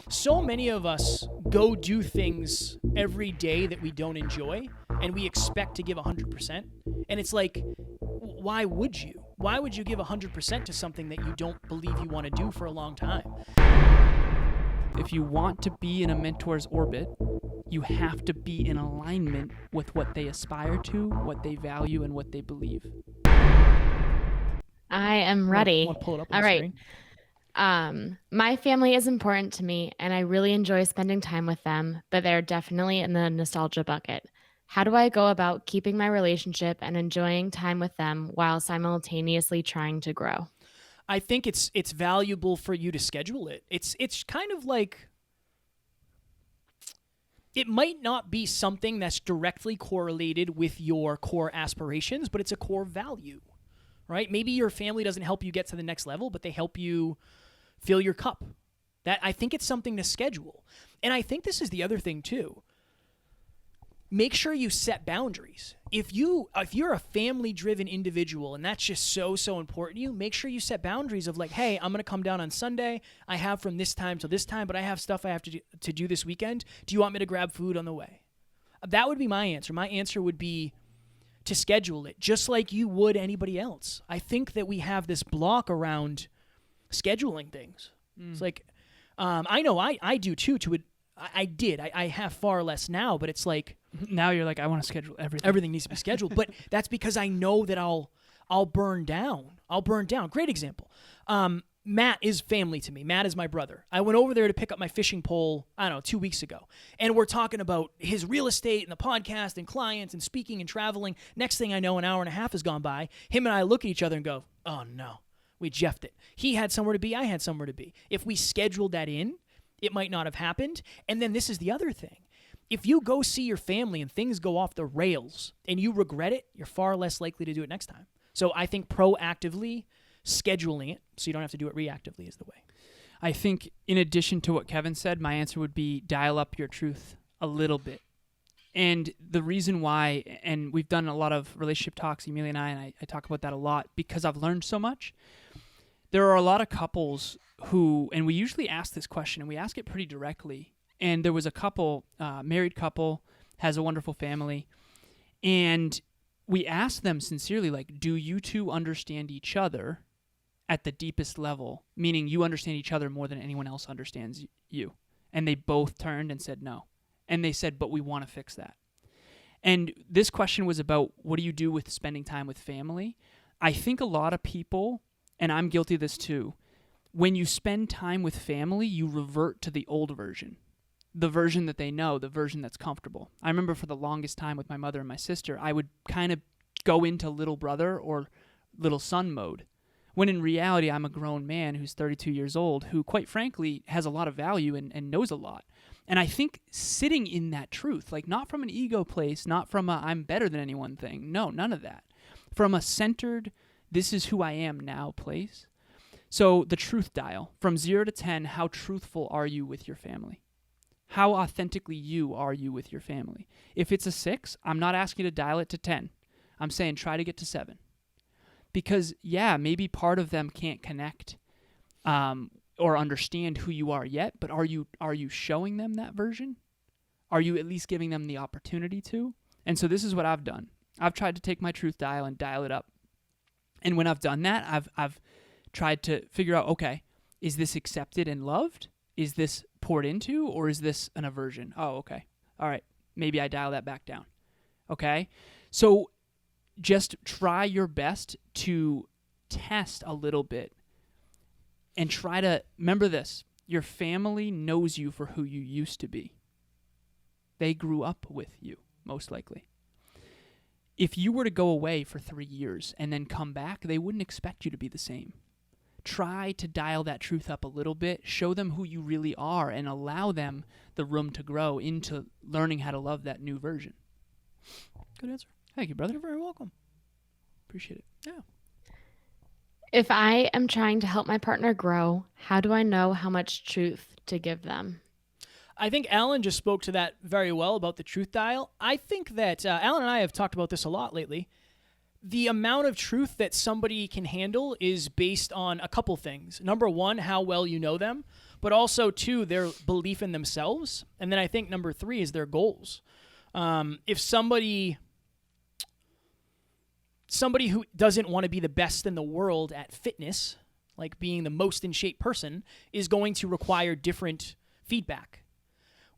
So many of us go do things every day that we don't enjoy, and we expect to give 100%. And it's like, why would you? Why would you give 100% to something that you don't believe you want to do for a long time? If you want to be in a mentor's orbit, you have to be in alignment with what they aspire to, what they value, and what they believe. I am ready. Want to pull it up on All the right. screen? My family is important to me, and I really enjoy spending time with them, but they're definitely in the nostalgia bucket. How do I go about keeping my relationship and enjoying time with them while simultaneously trying to grow? I think it's valuable for you to schedule it. It's kind of like, it might not be something that's directly correlated with your core aspirations, but it's a core value, right? Maybe your family doesn't help you get to the next level, but they help you fill your cup. That, I think it's something to schedule. And I think this is the other thing too. Make sure you set boundaries. If you're a family-driven individual and that's just so important to you, make sure you set boundaries of like, hey, I'm going to come down on Sunday. I have from this time till this time, but I have stuff I have to do this weekend. Do you want me to grab food on the way? That would be my answer. My answer would be to schedule it just like you would anybody else. I think that we have this block around scheduling things. It's like, I know I do too. I have far less now, but it's like, Now you're like, I want to schedule everything. Everything needs to be scheduled, but that's because I know that I'll burn down. Great example. Matt is family to me. Matt is my brother. I went over there to pick up my fishing pole, 2 weeks ago. And we're talking about his real estate and the podcast and clients and speaking and traveling. Next thing I know, an hour and a half has gone by. Him and I look at each other and go, oh no, we jeffed it. He had somewhere to be. I had somewhere to be. If we scheduled that in, it might not have happened. And then this is the other thing. If you go see your family and things go off the rails and you regret it, you're far less likely to do it next time. So I think proactively scheduling it so you don't have to do it reactively is the way. I think in addition to what Kevin said, my answer would be dial up your truth a little bit. And the reason why, and we've done a lot of relationship talks, Emilia and I talk about that a lot because I've learned so much. There are a lot of couples who, and we usually ask this question, and we ask it pretty directly. And there was a couple, married couple, has a wonderful family. And we asked them sincerely, like, do you two understand each other at the deepest level? Meaning you understand each other more than anyone else understands you. And they both turned and said no. And they said, but we want to fix that. And this question was about, what do you do with spending time with family? I think a lot of people, and I'm guilty of this too, when you spend time with family, you revert to the old version. The version that they know, the version that's comfortable. I remember for the longest time with my mother and my sister, I would kind of go into little brother or little son mode. When in reality, I'm a grown man who's 32 years old, who quite frankly has a lot of value and knows a lot. And I think sitting in that truth, like not from an ego place, not from a I'm better than anyone thing. No, none of that. From a centered, this is who I am now place. So the truth dial, from 0 to 10, how truthful are you with your family? How authentically you are you with your family? If it's a 6, I'm not asking you to dial it to 10. I'm saying try to get to 7. Because, yeah, maybe part of them can't connect or understand who you are yet, but are you showing them that version? Are you at least giving them the opportunity to? And so this is what I've done. I've tried to take my truth dial and dial it up. And when I've done that, I've tried to figure out, okay, is this accepted and loved? Is this poured into, or is this an aversion? Oh, okay. All right. Maybe I dial that back down. Okay? So just try your best to test a little bit and try to remember this. Your family knows you for who you used to be. They grew up with you, most likely. If you were to go away for 3 years and then come back, they wouldn't expect you to be the same. Try to dial that truth up a little bit, show them who you really are, and allow them the room to grow into learning how to love that new version. Good answer. Thank you, brother. You're very welcome. Appreciate it. Yeah. If I am trying to help my partner grow, how do I know how much truth to give them? I think Alan just spoke to that very well about the truth dial. I think that Alan and I have talked about this a lot lately. The amount of truth that somebody can handle is based on a couple things. Number one, how well you know them, but also, too, their belief in themselves. And then I think number 3 is their goals. If somebody who doesn't want to be the best in the world at fitness, like being the most in shape person, is going to require different feedback.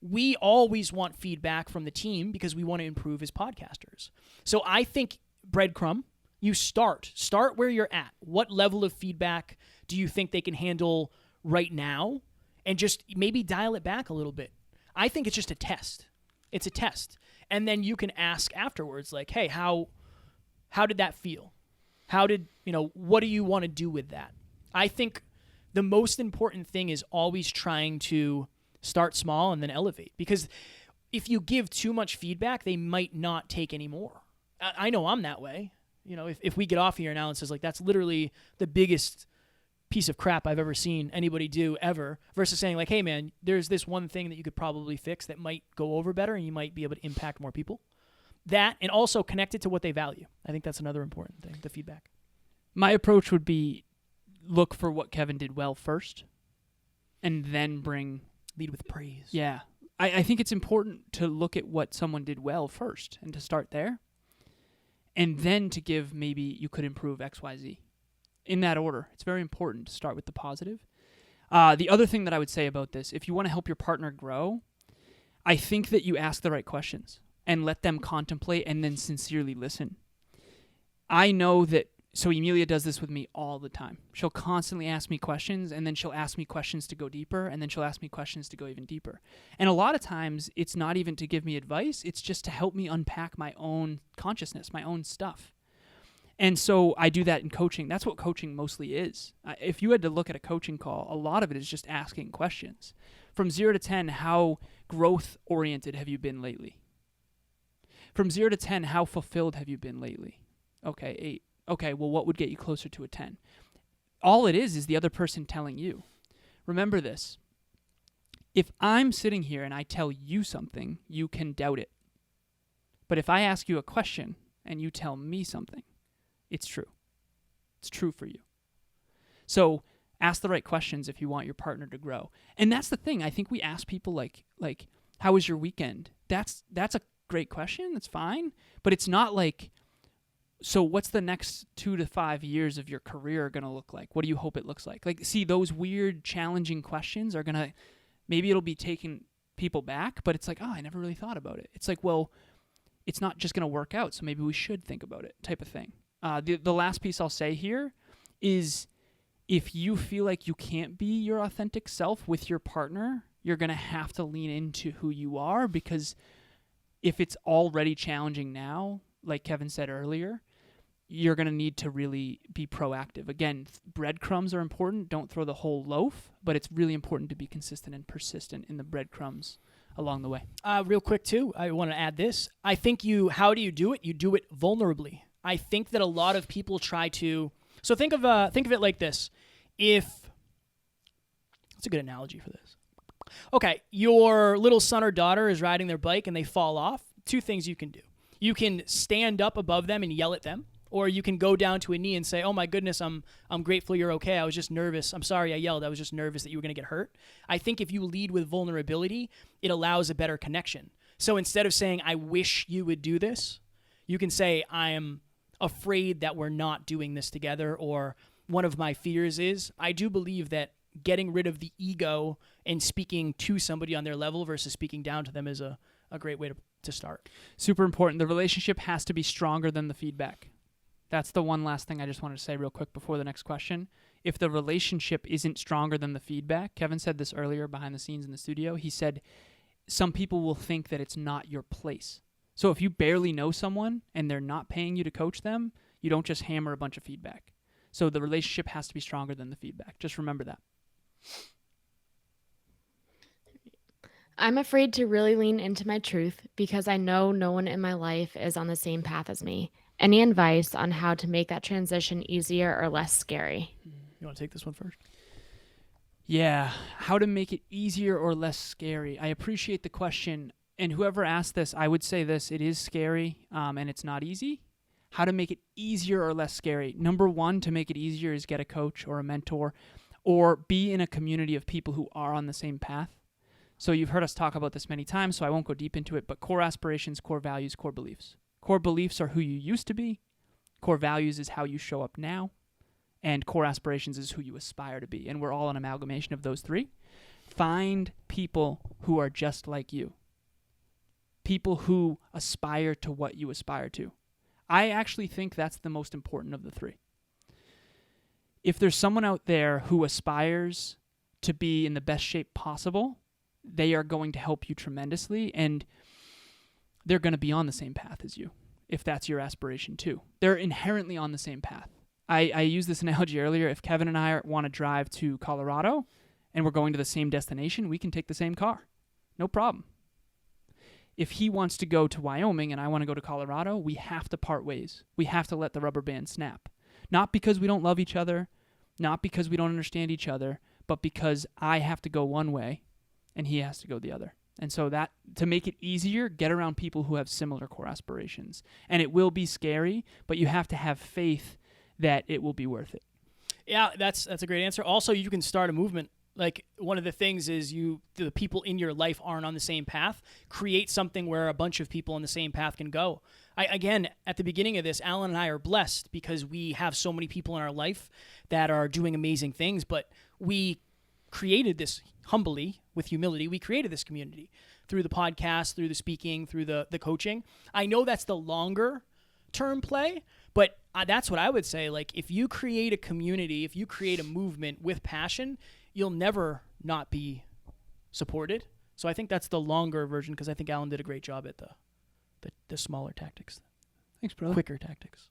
We always want feedback from the team because we want to improve as podcasters. So I think breadcrumb, you start where you're at. What level of feedback do you think they can handle right now? And just maybe dial it back a little bit. I think it's just a test. It's a test. And then you can ask afterwards, like, hey, how did that feel? What do you want to do with that? I think the most important thing is always trying to start small and then elevate. Because if you give too much feedback, they might not take any more. I know I'm that way. If we get off here and Alan says, like, that's literally the biggest piece of crap I've ever seen anybody do ever, versus saying, like, hey, man, there's this one thing that you could probably fix that might go over better and you might be able to impact more people. That, and also connect it to what they value. I think that's another important thing, the feedback. My approach would be look for what Kevin did well first and then lead with praise. Yeah. I think it's important to look at what someone did well first and to start there. And then to give maybe you could improve XYZ. In that order. It's very important to start with the positive. The other thing that I would say about this, if you want to help your partner grow, I think that you ask the right questions and let them contemplate and then sincerely listen. I know that, so Emilia does this with me all the time. She'll constantly ask me questions, and then she'll ask me questions to go deeper, and then she'll ask me questions to go even deeper. And a lot of times, it's not even to give me advice, it's just to help me unpack my own consciousness, my own stuff. And so I do that in coaching. That's what coaching mostly is. If you had to look at a coaching call, a lot of it is just asking questions. From 0 to 10, how growth-oriented have you been lately? From 0 to 10, how fulfilled have you been lately? Okay, 8. Okay, well, what would get you closer to a 10? All it is the other person telling you. Remember this. If I'm sitting here and I tell you something, you can doubt it. But if I ask you a question and you tell me something, it's true. It's true for you. So ask the right questions if you want your partner to grow. And that's the thing. I think we ask people like how was your weekend? That's a great question. That's fine. But it's not like, so what's the next 2 to 5 years of your career going to look like? What do you hope it looks like? Like, see, those weird, challenging questions are going to, maybe it'll be taking people back, but it's like, oh, I never really thought about it. It's like, well, it's not just going to work out, so maybe we should think about it type of thing. The last piece I'll say here is if you feel like you can't be your authentic self with your partner, you're going to have to lean into who you are, because if it's already challenging now, like Kevin said earlier, you're going to need to really be proactive. Again, breadcrumbs are important. Don't throw the whole loaf, but it's really important to be consistent and persistent in the breadcrumbs along the way. Real quick, too, I want to add this. I think how do you do it? You do it vulnerably. I think that a lot of people try to... So think of it like this. That's a good analogy for this. Okay, your little son or daughter is riding their bike and they fall off. 2 things you can do. You can stand up above them and yell at them, or you can go down to a knee and say, oh my goodness, I'm grateful you're okay. I was just nervous. I'm sorry I yelled. I was just nervous that you were going to get hurt. I think if you lead with vulnerability, it allows a better connection. So instead of saying, I wish you would do this, you can say, I am afraid that we're not doing this together, or one of my fears is. I do believe that getting rid of the ego and speaking to somebody on their level versus speaking down to them is a great way to start. Super important. The relationship has to be stronger than the feedback. That's the one last thing I just wanted to say real quick before the next question. If the relationship isn't stronger than the feedback, Kevin said this earlier behind the scenes in the studio, he said some people will think that it's not your place. So if you barely know someone and they're not paying you to coach them, you don't just hammer a bunch of feedback. So the relationship has to be stronger than the feedback. Just remember that. I'm afraid to really lean into my truth because I know no one in my life is on the same path as me. Any advice on how to make that transition easier or less scary? You want to take this one first? Yeah, how to make it easier or less scary. I appreciate the question. And whoever asked this, I would say this, it is scary and it's not easy. How to make it easier or less scary. Number one, to make it easier is get a coach or a mentor or be in a community of people who are on the same path. So you've heard us talk about this many times, so I won't go deep into it, but core aspirations, core values, core beliefs. Core beliefs are who you used to be. Core values is how you show up now. And core aspirations is who you aspire to be. And we're all an amalgamation of those three. Find people who are just like you. People who aspire to what you aspire to. I actually think that's the most important of the three. If there's someone out there who aspires to be in the best shape possible, they are going to help you tremendously, and they're going to be on the same path as you, if that's your aspiration too. They're inherently on the same path. I used this analogy earlier. If Kevin and I want to drive to Colorado and we're going to the same destination, we can take the same car. No problem. If he wants to go to Wyoming and I want to go to Colorado, we have to part ways. We have to let the rubber band snap. Not because we don't love each other, not because we don't understand each other, but because I have to go one way and he has to go the other. And so that, to make it easier, get around people who have similar core aspirations. And it will be scary, but you have to have faith that it will be worth it. Yeah, that's a great answer. Also, you can start a movement. Like, one of the things is the people in your life aren't on the same path. Create something where a bunch of people on the same path can go. Again, at the beginning of this, Alan and I are blessed because we have so many people in our life that are doing amazing things, but we created this humbly, with humility. We created this community through the podcast, through the speaking, through the coaching. I know that's the longer term play, but that's what I would say. Like, if you create a community, if you create a movement with passion, you'll never not be supported. So I think that's the longer version, because I think Alan did a great job at the smaller tactics. Thanks, brother. Quicker tactics.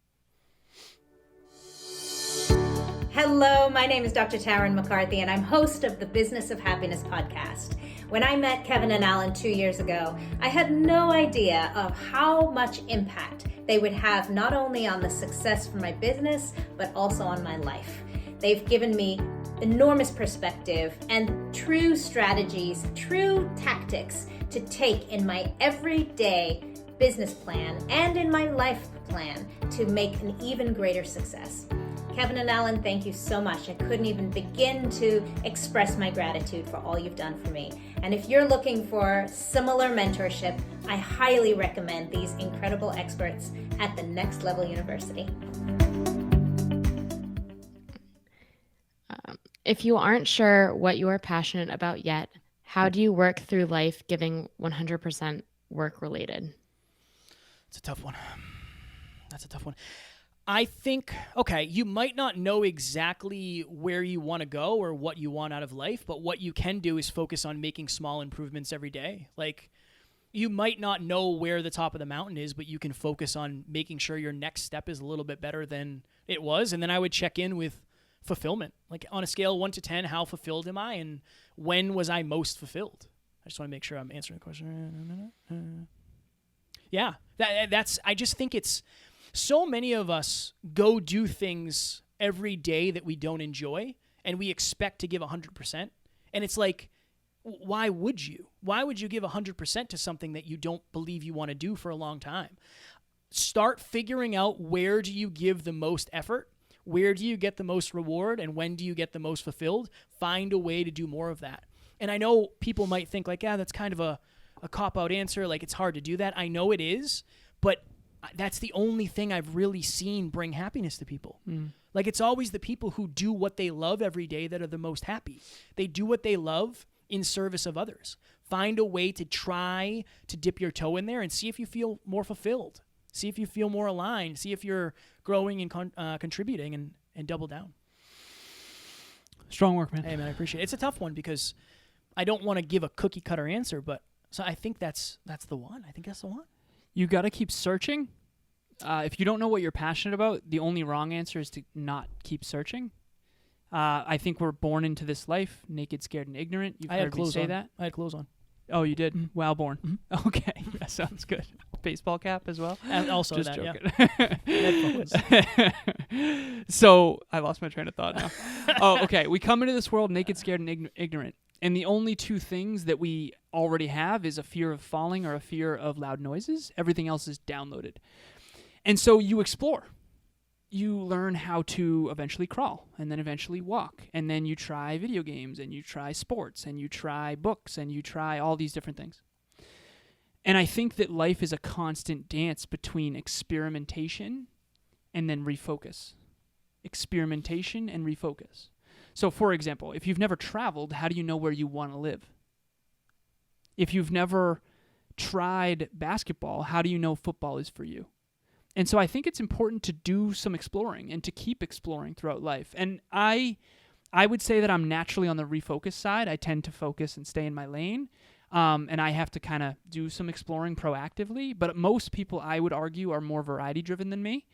Hello, my name is Dr. Tarryn MacCarthy, and I'm host of the Business of Happiness podcast. When I met Kevin and Alan 2 years ago, I had no idea of how much impact they would have not only on the success for my business, but also on my life. They've given me enormous perspective and true strategies, true tactics to take in my everyday business plan and in my life plan to make an even greater success. Kevin and Alan, thank you so much. I couldn't even begin to express my gratitude for all you've done for me. And if you're looking for similar mentorship, I highly recommend these incredible experts at the Next Level University. If you aren't sure what you are passionate about yet, how do you work through life giving 100% work related? It's a tough one. That's a tough one. I think, okay, you might not know exactly where you want to go or what you want out of life, but what you can do is focus on making small improvements every day. Like, you might not know where the top of the mountain is, but you can focus on making sure your next step is a little bit better than it was. And then I would check in with fulfillment. Like, on a scale of 1 to 10, how fulfilled am I, and when was I most fulfilled? I just want to make sure I'm answering the question. Yeah, that's. I just think it's so many of us go do things every day that we don't enjoy, and we expect to give 100%. And it's like, why would you? Why would you give 100% to something that you don't believe you want to do for a long time? Start figuring out, where do you give the most effort? Where do you get the most reward? And when do you get the most fulfilled? Find a way to do more of that. And I know people might think like, yeah, that's kind of a cop-out answer. Like, it's hard to do that. I know it is, but that's the only thing I've really seen bring happiness to people. Like, it's always the people who do what they love every day that are the most happy. They do what they love in service of others. Find a way to try to dip your toe in there and see if you feel more fulfilled. See if you feel more aligned. See if you're growing and contributing, and double down. Strong work, man. Hey, man, I appreciate it. It's a tough one because I don't want to give a cookie cutter answer, but so I think that's the one. I think that's the one. You got to keep searching. If you don't know what you're passionate about, the only wrong answer is to not keep searching. I think we're born into this life naked, scared, and ignorant. You've heard me say that. I had clothes on. Oh, you did? Mm-hmm. Wow, born. Mm-hmm. Okay, that sounds good. Baseball cap as well? And also Just that, joking. Yeah. Headphones. So, I lost my train of thought now. Oh, okay. We come into this world naked, scared, and ignorant. And the only two things that we already have is a fear of falling or a fear of loud noises. Everything else is downloaded. And so you explore. you learn how to eventually crawl and then eventually walk. And then you try video games and you try sports and you try books and you try all these different things. And I think that life is a constant dance between experimentation and then refocus. Experimentation and refocus. So, for example, if you've never traveled, how do you know where you want to live? If you've never tried basketball, how do you know football is for you? And so I think it's important to do some exploring and to keep exploring throughout life. And I would say that I'm naturally on the refocus side. I tend to focus and stay in my lane. And I have to kind of do some exploring proactively. But most people, I would argue, are more variety-driven than me.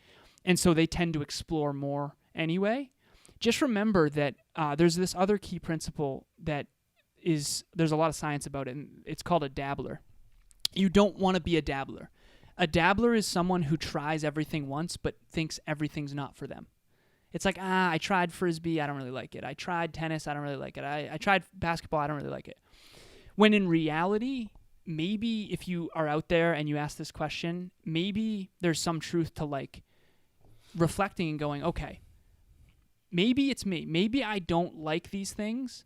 And so they tend to explore more anyway. Just remember that there's this other key principle that there's a lot of science about it, and it's called a dabbler. You don't want to be a dabbler. A dabbler is someone who tries everything once but thinks everything's not for them. It's like, I tried Frisbee, I don't really like it. I tried tennis, I don't really like it. I tried basketball, I don't really like it. When in reality, maybe if you are out there and you ask this question, maybe there's some truth to like reflecting and going, okay, maybe it's me. Maybe I don't like these things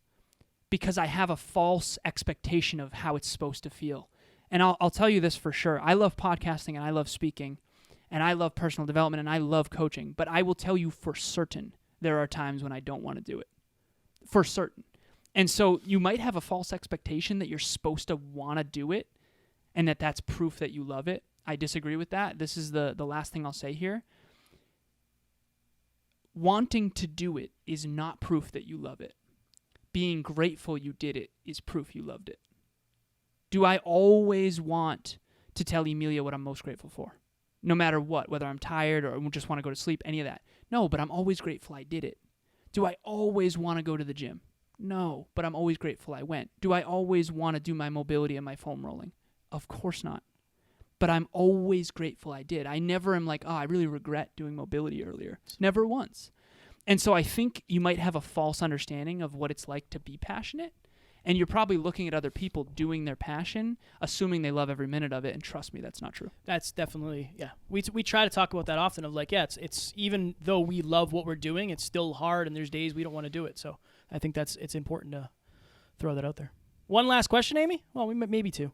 because I have a false expectation of how it's supposed to feel. And I'll tell you this for sure. I love podcasting and I love speaking and I love personal development and I love coaching. But I will tell you for certain there are times when I don't want to do it. For certain. And so you might have a false expectation that you're supposed to want to do it and that's proof that you love it. I disagree with that. This is the last thing I'll say here. Wanting to do it is not proof that you love it. Being grateful you did it is proof you loved it. Do I always want to tell Emilia what I'm most grateful for? No matter what, whether I'm tired or just want to go to sleep, any of that. No, but I'm always grateful I did it. Do I always want to go to the gym? No, but I'm always grateful I went. Do I always want to do my mobility and my foam rolling? Of course not. But I'm always grateful I did. I never am like, I really regret doing mobility earlier. Never once. And so I think you might have a false understanding of what it's like to be passionate. And you're probably looking at other people doing their passion, assuming they love every minute of it. And trust me, that's not true. That's definitely, yeah. We try to talk about that often of like, yeah, it's even though we love what we're doing, it's still hard and there's days we don't want to do it. So I think it's important to throw that out there. One last question, Amy? Well, maybe two.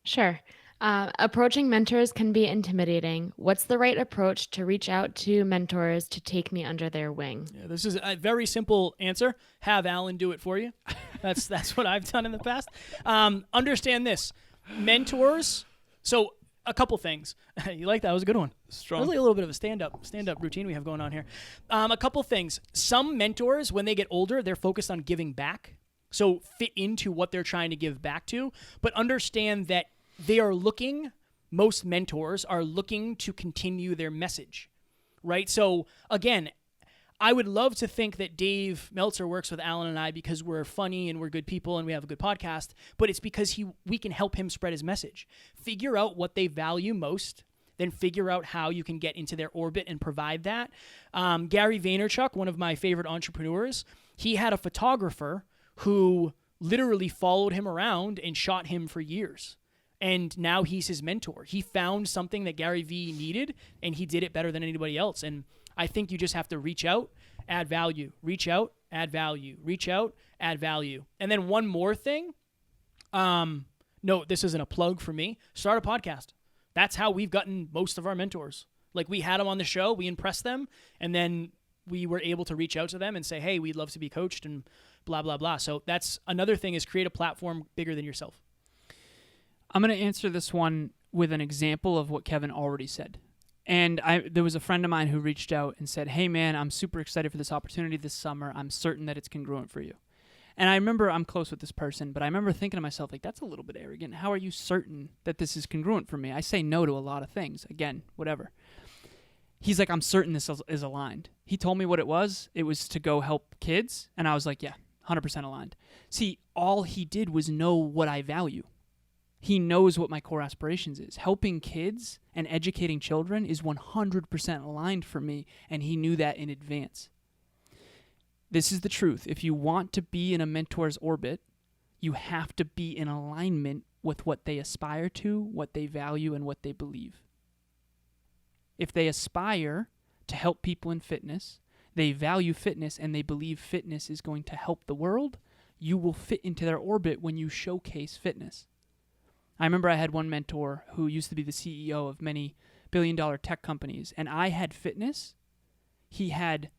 Sure. Approaching mentors can be intimidating. What's the right approach to reach out to mentors to take me under their wing? Yeah, this is a very simple answer. Have Alan do it for you. That's what I've done in the past. Understand this. Mentors. So a couple things. You like that? That was a good one. Strong. Really a little bit of a stand-up routine we have going on here. A couple things. Some mentors, when they get older, they're focused on giving back. So fit into what they're trying to give back to. But understand that most mentors are looking to continue their message, right? So again, I would love to think that Dave Meltzer works with Alan and I because we're funny and we're good people and we have a good podcast, but it's because we can help him spread his message. Figure out what they value most, then figure out how you can get into their orbit and provide that. Gary Vaynerchuk, one of my favorite entrepreneurs, he had a photographer who literally followed him around and shot him for years. And now he's his mentor. He found something that Gary Vee needed, and he did it better than anybody else. And I think you just have to reach out, add value. Reach out, add value. Reach out, add value. And then one more thing. No, this isn't a plug for me. Start a podcast. That's how we've gotten most of our mentors. Like, we had them on the show, we impressed them, and then we were able to reach out to them and say, hey, we'd love to be coached and blah, blah, blah. So that's another thing, is create a platform bigger than yourself. I'm going to answer this one with an example of what Kevin already said. And there was a friend of mine who reached out and said, hey, man, I'm super excited for this opportunity this summer. I'm certain that it's congruent for you. And I remember, I'm close with this person, but I remember thinking to myself, like, that's a little bit arrogant. How are you certain that this is congruent for me? I say no to a lot of things. Again, whatever. He's like, I'm certain this is aligned. He told me what it was. It was to go help kids. And I was like, yeah, 100% aligned. See, all he did was know what I value. He knows what my core aspirations is. Helping kids and educating children is 100% aligned for me, and he knew that in advance. This is the truth. If you want to be in a mentor's orbit, you have to be in alignment with what they aspire to, what they value, and what they believe. If they aspire to help people in fitness, they value fitness, and they believe fitness is going to help the world, you will fit into their orbit when you showcase fitness. I remember I had one mentor who used to be the CEO of many billion-dollar tech companies, and I had fitness. He had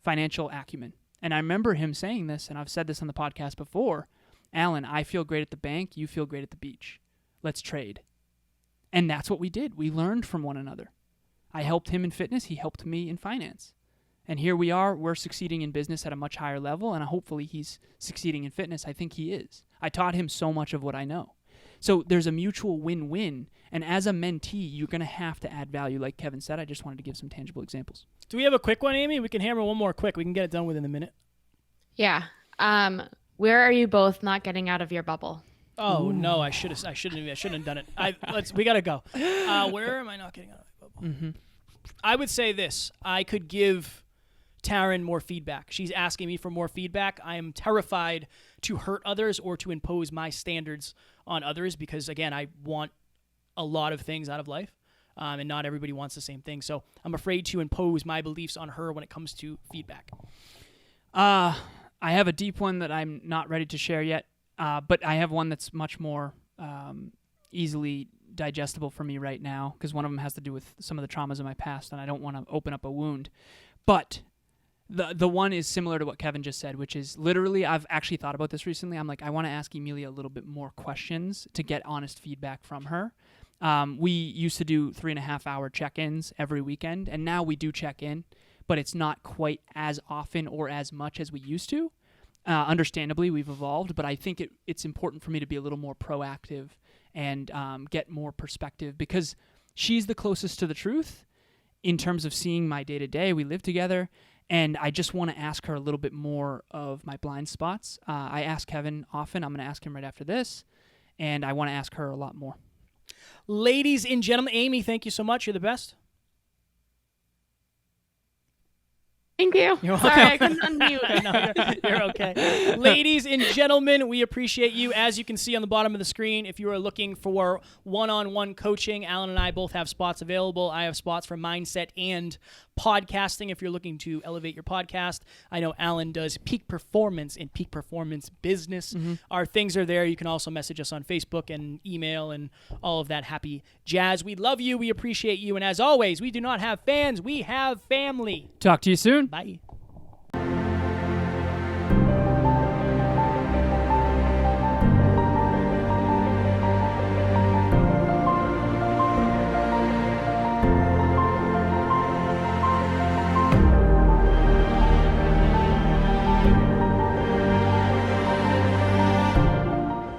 financial acumen. And I remember him saying this, and I've said this on the podcast before, Alan, I feel great at the bank, you feel great at the beach. Let's trade. And that's what we did. We learned from one another. I helped him in fitness, he helped me in finance. And here we are, we're succeeding in business at a much higher level, and hopefully he's succeeding in fitness. I think he is. I taught him so much of what I know. So there's a mutual win-win, and as a mentee, you're going to have to add value. Like Kevin said, I just wanted to give some tangible examples. Do we have a quick one, Amy? We can hammer one more quick. We can get it done within a minute. Yeah. Where are you both not getting out of your bubble? Oh, no, I shouldn't have done it. We got to go. Where am I not getting out of my bubble? Mm-hmm. I would say this. I could give Tarryn more feedback. She's asking me for more feedback. I am terrified to hurt others or to impose my standards on others because, again, I want a lot of things out of life, and not everybody wants the same thing. So I'm afraid to impose my beliefs on her when it comes to feedback. I have a deep one that I'm not ready to share yet, but I have one that's much more easily digestible for me right now because one of them has to do with some of the traumas of my past, and I don't want to open up a wound. But the one is similar to what Kevin just said, which is literally, I've actually thought about this recently. I'm like, I want to ask Emilia a little bit more questions to get honest feedback from her. We used to do 3.5-hour check-ins every weekend, and now we do check in, but it's not quite as often or as much as we used to. Understandably, we've evolved, but I think it's important for me to be a little more proactive and get more perspective because she's the closest to the truth in terms of seeing my day-to-day. We live together, and I just want to ask her a little bit more of my blind spots. I ask Kevin often. I'm going to ask him right after this, and I want to ask her a lot more. Ladies and gentlemen, Amy, thank you so much. You're the best. Thank you. You're Sorry, I couldn't unmute. No, you're okay. Ladies and gentlemen, we appreciate you. As you can see on the bottom of the screen, if you are looking for one-on-one coaching, Alan and I both have spots available. I have spots for mindset and podcasting if you're looking to elevate your podcast. I know Alan does peak performance and peak performance business. Mm-hmm. Our things are there. You can also message us on Facebook and email and all of that happy jazz. We love you. We appreciate you. And as always, we do not have fans. We have family. Talk to you soon. Bye.